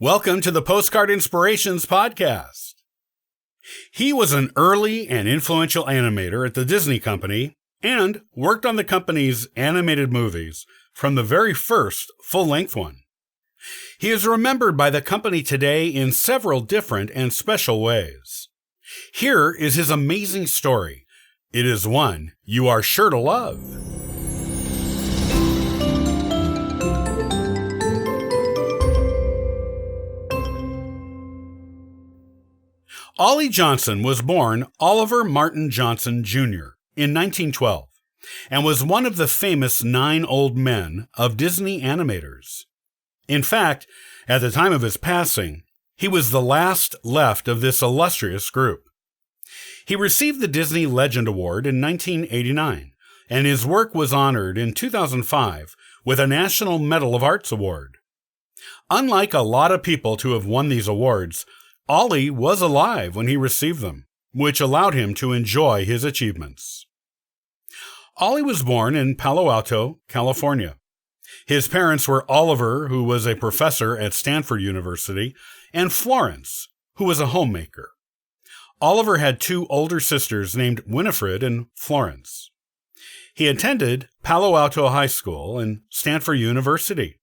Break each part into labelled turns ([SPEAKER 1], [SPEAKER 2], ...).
[SPEAKER 1] Welcome to the Postcard Inspirations podcast. He was an early and influential animator at the Disney Company and worked on the company's animated movies from the very first full-length one. He is remembered by the company today in several different and special ways. Here is his amazing story. It is one you are sure to love. Ollie Johnston was born Oliver Martin Johnson, Jr. in 1912 and was one of the famous 9 old men of Disney animators. In fact, at the time of his passing, he was the last left of this illustrious group. He received the Disney Legend Award in 1989, and his work was honored in 2005 with a National Medal of Arts Award. Unlike a lot of people to have won these awards, Ollie was alive when he received them, which allowed him to enjoy his achievements. Ollie was born in Palo Alto, California. His parents were Oliver, who was a professor at Stanford University, and Florence, who was a homemaker. Oliver had 2 older sisters named Winifred and Florence. He attended Palo Alto High School and Stanford University.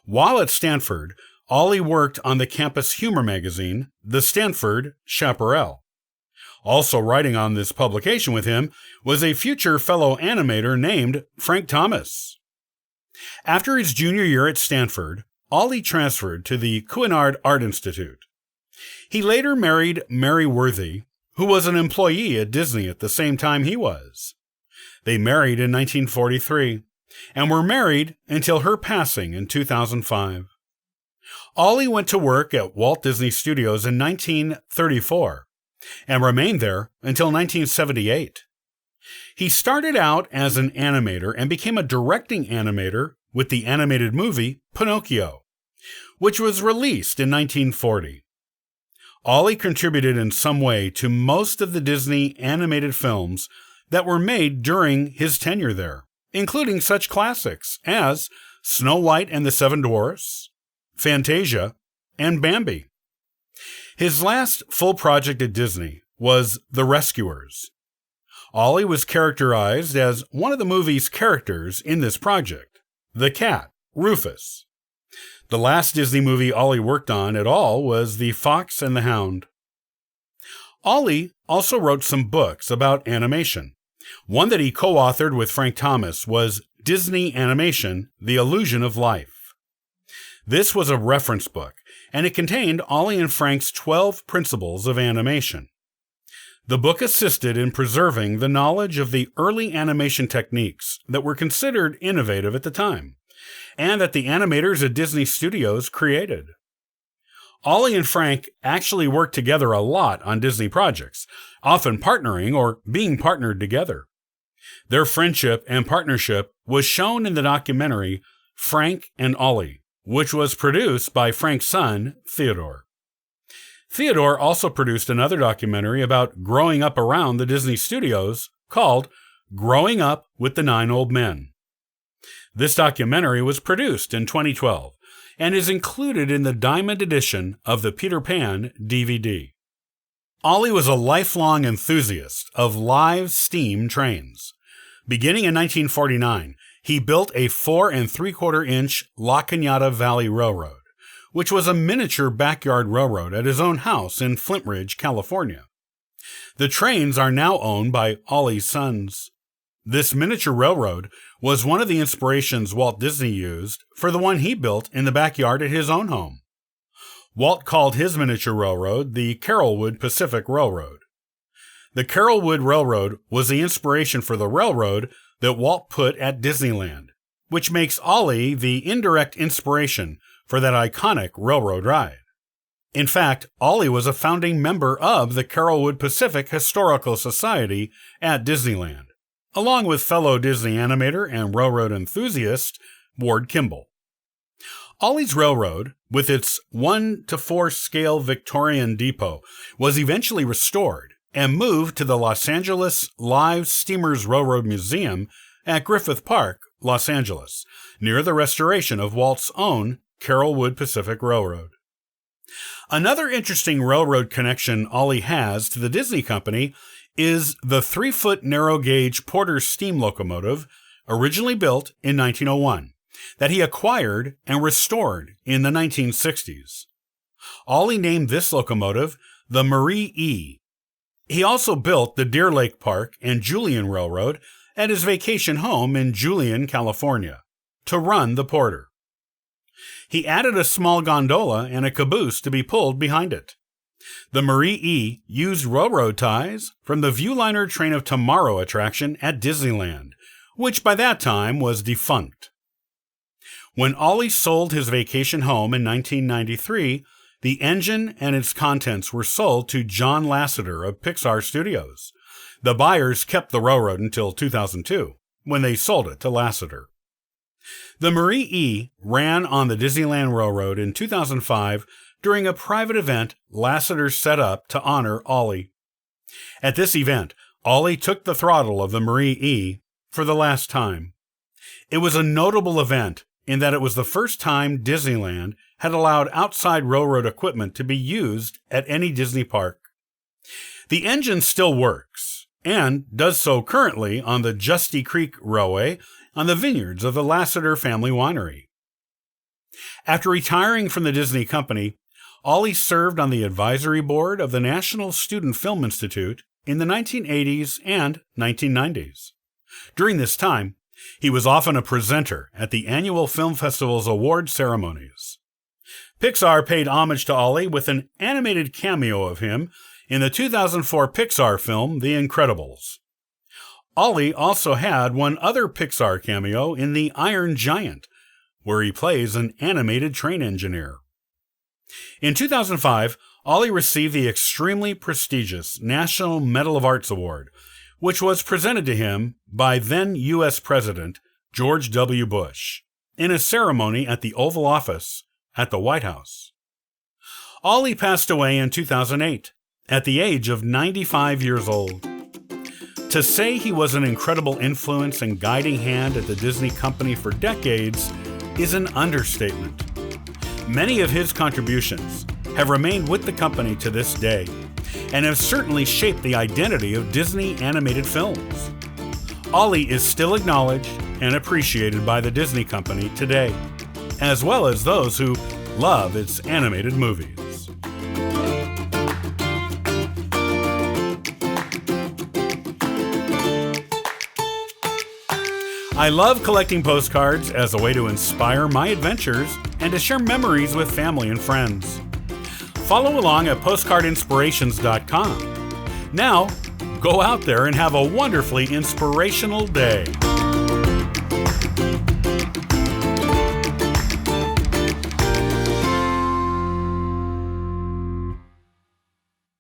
[SPEAKER 1] While at Stanford, Ollie worked on the campus humor magazine, The Stanford Chaparral. Also writing on this publication with him was a future fellow animator named Frank Thomas. After his junior year at Stanford, Ollie transferred to the Chouinard Art Institute. He later married Mary Worthy, who was an employee at Disney at the same time he was. They married in 1943 and were married until her passing in 2005. Ollie went to work at Walt Disney Studios in 1934 and remained there until 1978. He started out as an animator and became a directing animator with the animated movie Pinocchio, which was released in 1940. Ollie contributed in some way to most of the Disney animated films that were made during his tenure there, including such classics as Snow White and the 7 Dwarfs, Fantasia, and Bambi. His last full project at Disney was The Rescuers. Ollie was characterized as one of the movie's characters in this project, the cat, Rufus. The last Disney movie Ollie worked on at all was The Fox and the Hound. Ollie also wrote some books about animation. One that he co-authored with Frank Thomas was Disney Animation: The Illusion of Life. This was a reference book, and it contained Ollie and Frank's 12 principles of animation. The book assisted in preserving the knowledge of the early animation techniques that were considered innovative at the time, and that the animators at Disney Studios created. Ollie and Frank actually worked together a lot on Disney projects, often partnering or being partnered together. Their friendship and partnership was shown in the documentary Frank and Ollie, which was produced by Frank's son, Theodore. Theodore also produced another documentary about growing up around the Disney Studios called Growing Up with the 9 Old Men. This documentary was produced in 2012 and is included in the Diamond edition of the Peter Pan DVD. Ollie was a lifelong enthusiast of live steam trains. Beginning in 1949, he built a 4 3/4-inch La Cañada Valley Railroad, which was a miniature backyard railroad at his own house in Flint Ridge, California. The trains are now owned by Ollie's sons. This miniature railroad was one of the inspirations Walt Disney used for the one he built in the backyard at his own home. Walt called his miniature railroad the Carrollwood Pacific Railroad. The Carrollwood Railroad was the inspiration for the railroad that Walt put at Disneyland, which makes Ollie the indirect inspiration for that iconic railroad ride. In fact, Ollie was a founding member of the Carrollwood Pacific Historical Society at Disneyland, along with fellow Disney animator and railroad enthusiast Ward Kimball. Ollie's railroad, with its 1:4 scale Victorian depot, was eventually restored and moved to the Los Angeles Live Steamers Railroad Museum at Griffith Park, Los Angeles, near the restoration of Walt's own Carrollwood Pacific Railroad. Another interesting railroad connection Ollie has to the Disney Company is the 3-foot narrow-gauge Porter steam locomotive, originally built in 1901, that he acquired and restored in the 1960s. Ollie named this locomotive the Marie E. He also built the Deer Lake Park and Julian Railroad at his vacation home in Julian, California, to run the Porter. He added a small gondola and a caboose to be pulled behind it. The Marie E. used railroad ties from the Viewliner Train of Tomorrow attraction at Disneyland, which by that time was defunct. When Ollie sold his vacation home in 1993, the engine and its contents were sold to John Lasseter of Pixar Studios. The buyers kept the railroad until 2002, when they sold it to Lasseter. The Marie E. ran on the Disneyland Railroad in 2005 during a private event Lasseter set up to honor Ollie. At this event, Ollie took the throttle of the Marie E. for the last time. It was a notable event in that it was the first time Disneyland had allowed outside railroad equipment to be used at any Disney park. The engine still works, and does so currently on the Justy Creek Railway on the vineyards of the Lasseter family winery. After retiring from the Disney Company, Ollie served on the advisory board of the National Student Film Institute in the 1980s and 1990s. During this time, he was often a presenter at the annual film festival's award ceremonies. Pixar paid homage to Ollie with an animated cameo of him in the 2004 Pixar film The Incredibles. Ollie also had one other Pixar cameo in The Iron Giant, where he plays an animated train engineer. In 2005, Ollie received the extremely prestigious National Medal of Arts Award, which was presented to him by then U.S. President George W. Bush in a ceremony at the Oval Office at the White House. Ollie passed away in 2008 at the age of 95 years old. To say he was an incredible influence and guiding hand at the Disney Company for decades is an understatement. Many of his contributions have remained with the company to this day and have certainly shaped the identity of Disney animated films. Ollie is still acknowledged and appreciated by the Disney Company today, as well as those who love its animated movies. I love collecting postcards as a way to inspire my adventures and to share memories with family and friends. Follow along at postcardinspirations.com. Now, go out there and have a wonderfully inspirational day.